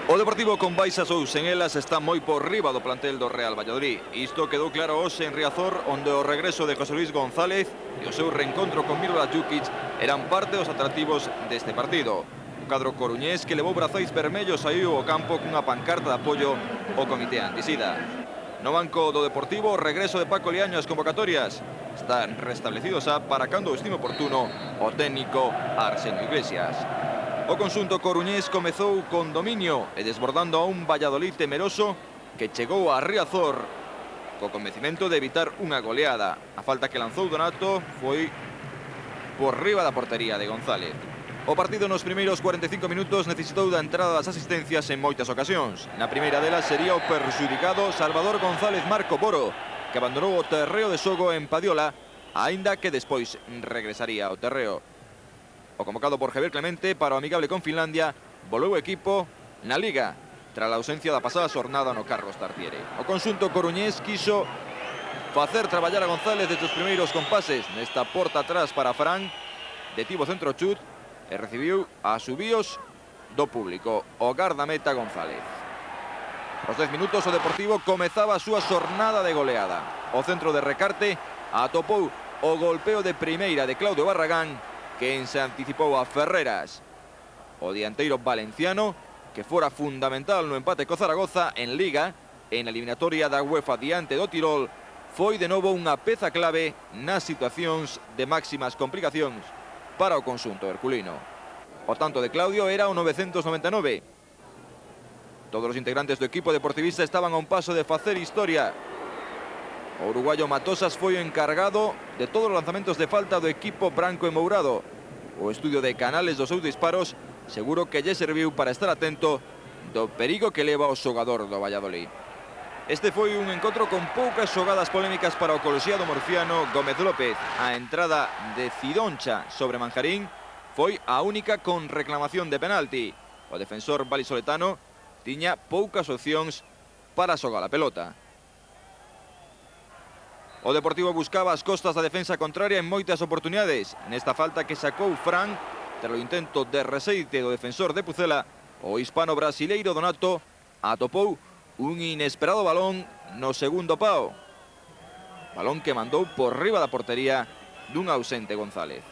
O Deportivo con baixas ou sen elas está moi por riba do plantel do Real Valladolid. Isto quedou claro hoxe en Riazor, onde o regreso de José Luis González e o seu reencontro con Milorad Jukic eran parte dos atractivos deste partido. O cadro coruñés que levou brazais vermellos saiu ao campo cunha pancarta de apoio ao comité antisida. No banco do Deportivo, o regreso de Paco Liaño ás convocatorias. Está restablecido xa para cando o estime oportuno o técnico Arsenio Iglesias. O conxunto coruñés comezou con dominio e desbordando a un Valladolid temeroso que chegou a Riazor co convencimento de evitar unha goleada. A falta que lanzou Donato foi por riba da portería de González. O partido nos primeiros 45 minutos necesitou da entrada das asistencias en moitas ocasións. Na primeira delas sería o perxudicado Salvador González Marco Boro, que abandonou o terreo de xogo en Padiola, aínda que despois regresaría ao terreo. O convocado por Javier Clemente para o amigable con Finlandia volou o equipo na Liga tras a ausencia da pasada xornada no Carlos Tartiere. O conxunto coruñés quiso facer traballar a González desde os primeiros compases nesta porta atrás para Fran, detivo centro chut e recibiu a subíos do público o gardameta González. Aos 10 minutos o Deportivo comezaba a súa xornada de goleada. O centro de Recarte atopou o golpeo de primeira de Claudio Barragán, quen se anticipou a Ferreras. O dianteiro valenciano, que fora fundamental no empate co Zaragoza en Liga, en a eliminatoria da UEFA diante do Tirol, foi de novo unha peza clave nas situacións de máximas complicacións para o conxunto herculino. O tanto de Claudio era o 999. Todos os integrantes do equipo deportivista estaban a un paso de facer historia. O uruguayo Matosas foi o encargado de todos os lanzamentos de falta do equipo branco e mourado. O estudio de Canales dos seus disparos seguro que lle serviu para estar atento do perigo que leva o xogador do Valladolid. Este foi un encontro con poucas xogadas polémicas para o colexiado murciano Gómez López. A entrada de Cidoncha sobre Manjarín foi a única con reclamación de penalti. O defensor valisoletano tiña poucas opcións para xogar a pelota. O Deportivo buscaba as costas da defensa contraria en moitas oportunidades. Nesta falta que sacou Fran, tras o intento de reseite do defensor de Pucela, o hispano-brasileiro Donato atopou un inesperado balón no segundo pao. Balón que mandou por riba da portería dun ausente González.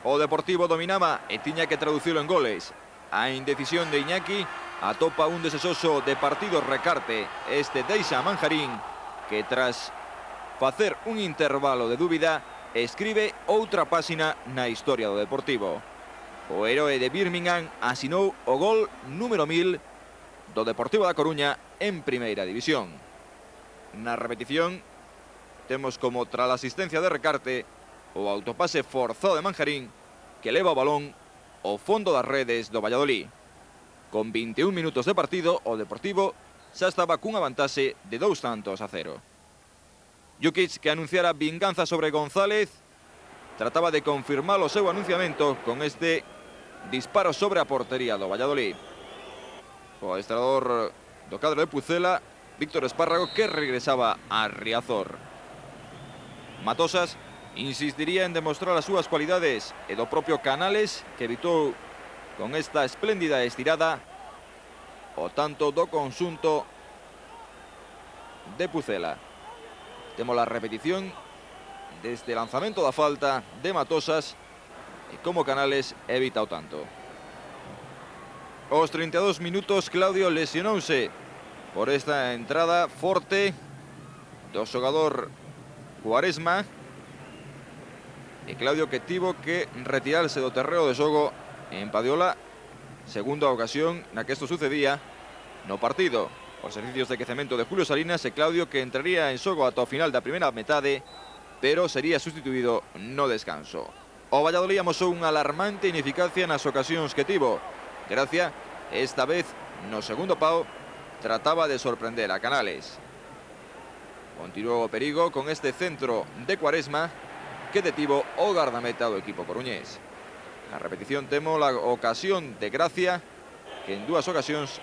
O Deportivo dominaba e tiña que traducilo en goles. A indecisión de Iñaki atopa un desexoso de partido Recarte. Este deixa a Manjarín, que tras facer un intervalo de dúbida escribe outra páxina na historia do Deportivo. O heroe de Birmingham asinou o gol número 1000 do Deportivo da Coruña en Primeira División. Na repetición temos como tras a asistencia de Recarte o autopase forzado de Manjarín que leva o balón ao fondo das redes do Valladolid. Con 21 minutos de partido o Deportivo xa estaba cunha vantaxe de 2-0. Jukic, que anunciara vinganza sobre González, trataba de confirmar o seu anunciamento con este disparo sobre a portería do Valladolid. O adestrador do cadro de Pucela, Víctor Espárrago, que regresaba a Riazor. Matosas insistiría en demostrar as súas cualidades e do propio Canales, que evitou con esta espléndida estirada o tanto do conxunto de Pucela. Temos a repetición desde o lanzamento da falta de Matosas e como Canales evita o tanto. Aos 32 minutos Claudio lesionouse por esta entrada forte do xogador Cuaresma, e Claudio que tivo que retirarse do terreo de xogo en Padiola, segunda ocasión na que isto sucedía no partido. Os servicios de quecemento de Julio Salinas e Claudio, que entraría en xogo ata o final da primeira metade, pero sería sustituído no descanso. O Valladolid amosou unha alarmante ineficacia nas ocasións que tivo. Gracia, esta vez no segundo pau, trataba de sorprender a Canales. Continuou o perigo con este centro de Cuaresma que detivo o gardameta do equipo coruñés. Na repetición temos a ocasión de Gracia, que en dúas ocasións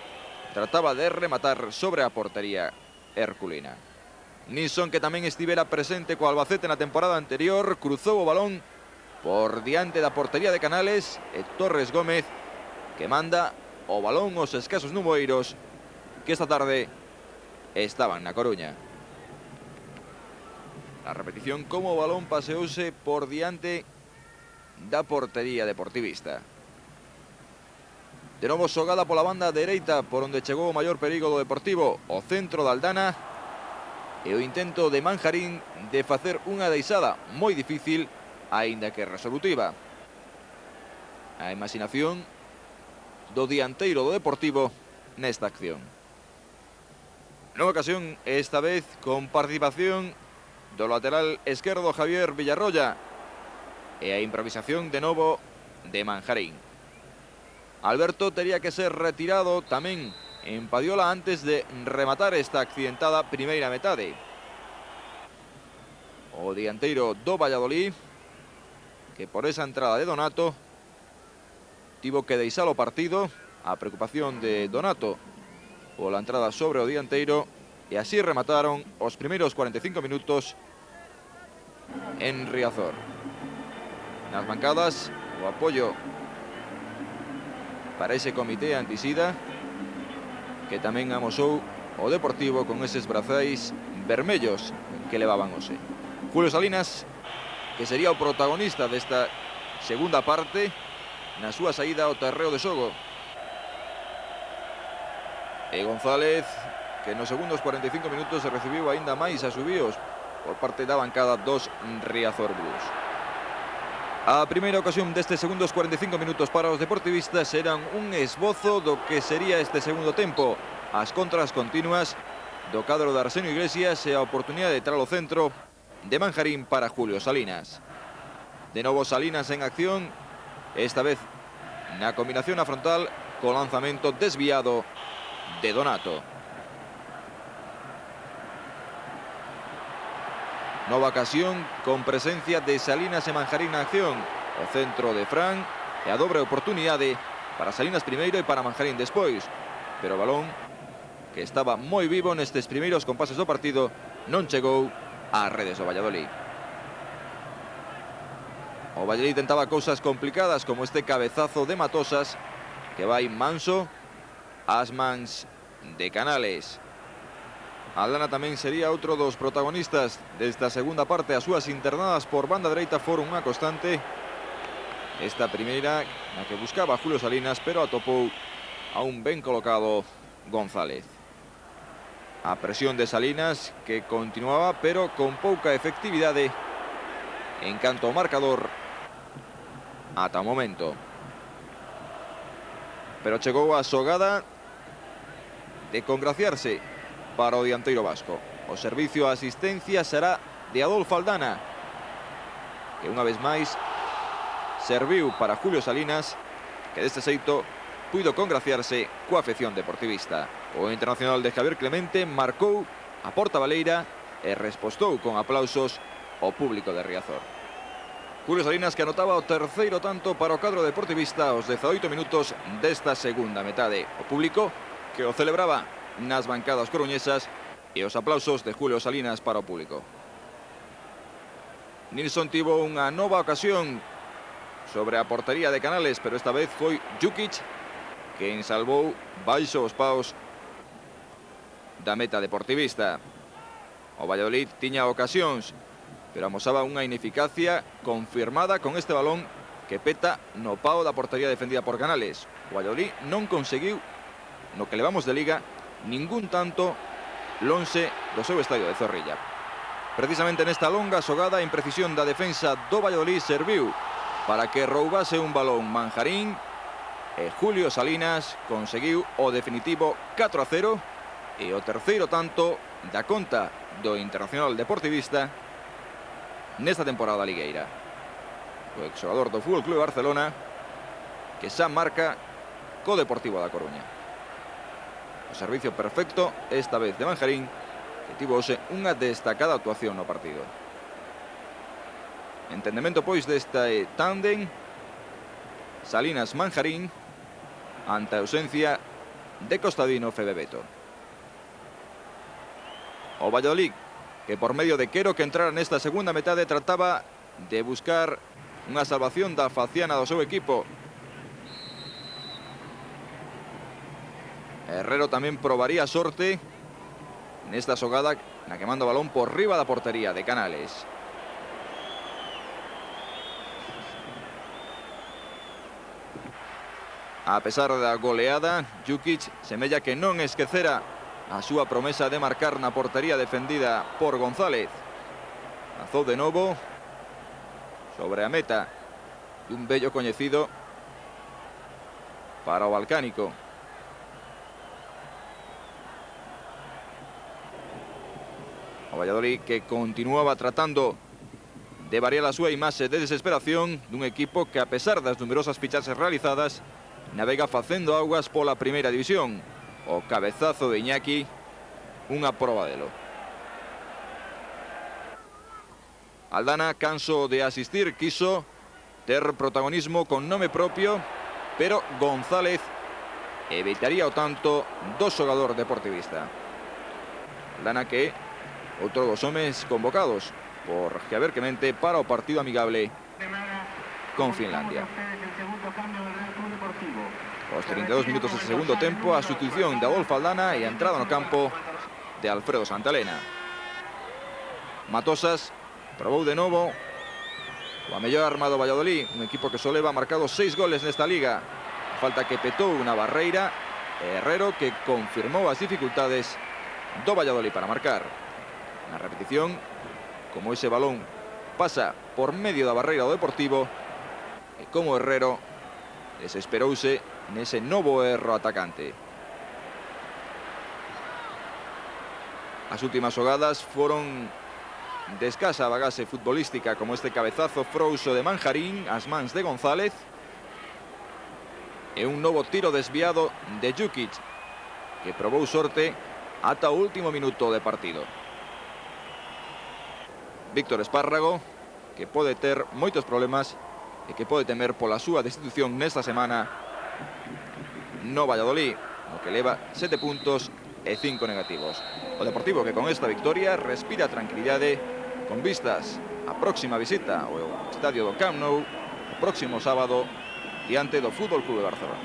trataba de rematar sobre a portería herculina. Nilsson, que tamén estivera presente co Albacete na temporada anterior, cruzou o balón por diante da portería de Canales e Torres Gómez, que manda o balón os escasos nuboeiros que esta tarde estaban na Coruña. A repetición como o balón paseouse por diante da portería deportivista. De novo xogada pola banda dereita, por onde chegou o maior perigo do Deportivo, o centro da Aldana, e o intento de Manjarín de facer unha deixada moi difícil, aínda que resolutiva. A imaginación do dianteiro do Deportivo nesta acción. Nova ocasión, esta vez con participación do lateral esquerdo Javier Villarroya, e a improvisación de novo de Manjarín. Alberto tería que ser retirado tamén en Padiola antes de rematar esta accidentada primeira metade. O dianteiro do Valladolid, que por esa entrada de Donato tivo que deixar o partido. A preocupación de Donato pola entrada sobre o dianteiro, e así remataron os primeiros 45 minutos en Riazor. Nas bancadas, o apoio para ese comité antisida que tamén amosou o Deportivo con eses brazais vermellos que levaban hoxe. Julio Salinas, que sería o protagonista desta segunda parte, na súa saída ao terreo de xogo. E González, que nos segundos 45 minutos se recibiu aínda máis asubíos por parte da bancada dos Riazor Blues. A primeira ocasión destes segundos 45 minutos para os deportivistas eran un esbozo do que sería este segundo tempo. As contras continuas do cadro de Arsenio Iglesias e a oportunidade de trar ao centro de Manjarín para Julio Salinas. De novo Salinas en acción, esta vez na combinación a frontal co lanzamento desviado de Donato. Nova ocasión con presencia de Salinas e Manjarín na acción. O centro de Fran e a dobre oportunidade para Salinas primeiro e para Manjarín despois. Pero o balón, que estaba moi vivo nestes primeiros compases do partido, non chegou ás redes do Valladolid. O Valladolid tentaba cousas complicadas como este cabezazo de Matosas que vai manso ás mans de Canales. Aldana tamén sería outro dos protagonistas desta segunda parte. As súas internadas por banda dereita foron unha constante. Esta primeira na que buscaba Julio Salinas, pero atopou a un ben colocado González. A presión de Salinas, que continuaba, pero con pouca efectividade en canto ao marcador ata o momento. Pero chegou a xogada de congraciarse para o dianteiro vasco. O servicio a asistencia será de Adolfo Aldana, que unha vez máis serviu para Julio Salinas, que deste xeito puido congraciarse coa afección deportivista. O internacional de Javier Clemente marcou a porta baleira e respostou con aplausos ao público de Riazor. Julio Salinas, que anotaba o terceiro tanto para o cadro deportivista aos 18 minutos desta segunda metade. O público que o celebraba nas bancadas coruñesas e os aplausos de Julio Salinas para o público. Nilsson tivo unha nova ocasión sobre a portería de Canales, pero esta vez foi Jukic quen salvou baixo os paus da meta deportivista. O Valladolid tiña ocasións, pero amosaba unha ineficacia confirmada con este balón que peta no pau da portería defendida por Canales. O Valladolid non conseguiu, no que levamos de liga, ningún tanto lonxe do seu estadio de Zorrilla. Precisamente nesta longa xogada, a imprecisión da defensa do Valladolid serviu para que roubase un balón Manjarín e Julio Salinas conseguiu o definitivo 4-0 e o terceiro tanto da conta do Internacional Deportivista nesta temporada ligueira. O exxogador do Fútbol Club Barcelona que xa marca co Deportivo da Coruña. O servicio perfecto, esta vez de Manjarín, que tivo hoxe unha destacada actuación no partido. Entendemento, pois, deste tándem Salinas-Manjarín ante a ausencia de Costadino Febebeto. O Valladolid, que por medio de Quero que entrara nesta segunda metade, trataba de buscar unha salvación da faciana do seu equipo. Herrero tamén probaría sorte nesta xogada na que manda o balón por riba da portería de Canales. A pesar da goleada, Jukic semella que non esquecera a súa promesa de marcar na portería defendida por González. Lanzou de novo sobre a meta dun bello coñecido para o balcánico. O Valladolid que continuaba tratando de variar a súa imaxe de desesperación dun equipo que, a pesar das numerosas fichaxes realizadas, navega facendo aguas pola primeira división. O cabezazo de Iñaki, unha probadelo. Aldana, canso de asistir, quiso ter protagonismo con nome propio, pero González evitaría o tanto do xogador deportivista. Aldana que outro dos homes convocados por Javier Clemente para o partido amigable con Finlandia. Aos 32 minutos deste segundo tempo, a sustitución de Adolfo Aldana e a entrada no campo de Alfredo Santalena. Matosas probou de novo o mellor armado Valladolid, un equipo que só leva marcado 6 goles nesta liga. A falta que petou unha barreira, Herrero que confirmou as dificultades do Valladolid para marcar. Na repetición, como ese balón pasa por medio da barreira do Deportivo, e como Herrero desesperouse nese novo erro atacante. As últimas xogadas foron de escasa bagase futbolística, como este cabezazo frouxo de Manjarín ás mans de González e un novo tiro desviado de Jukic, que probou sorte ata o último minuto de partido. Víctor Espárrago, que pode ter moitos problemas e que pode temer pola súa destitución nesta semana no Valladolid, no que leva 7 puntos e 5 negativos. O Deportivo que con esta victoria respira tranquilidade con vistas a próxima visita ao estadio do Camp Nou o próximo sábado diante do Fútbol Club de Barcelona.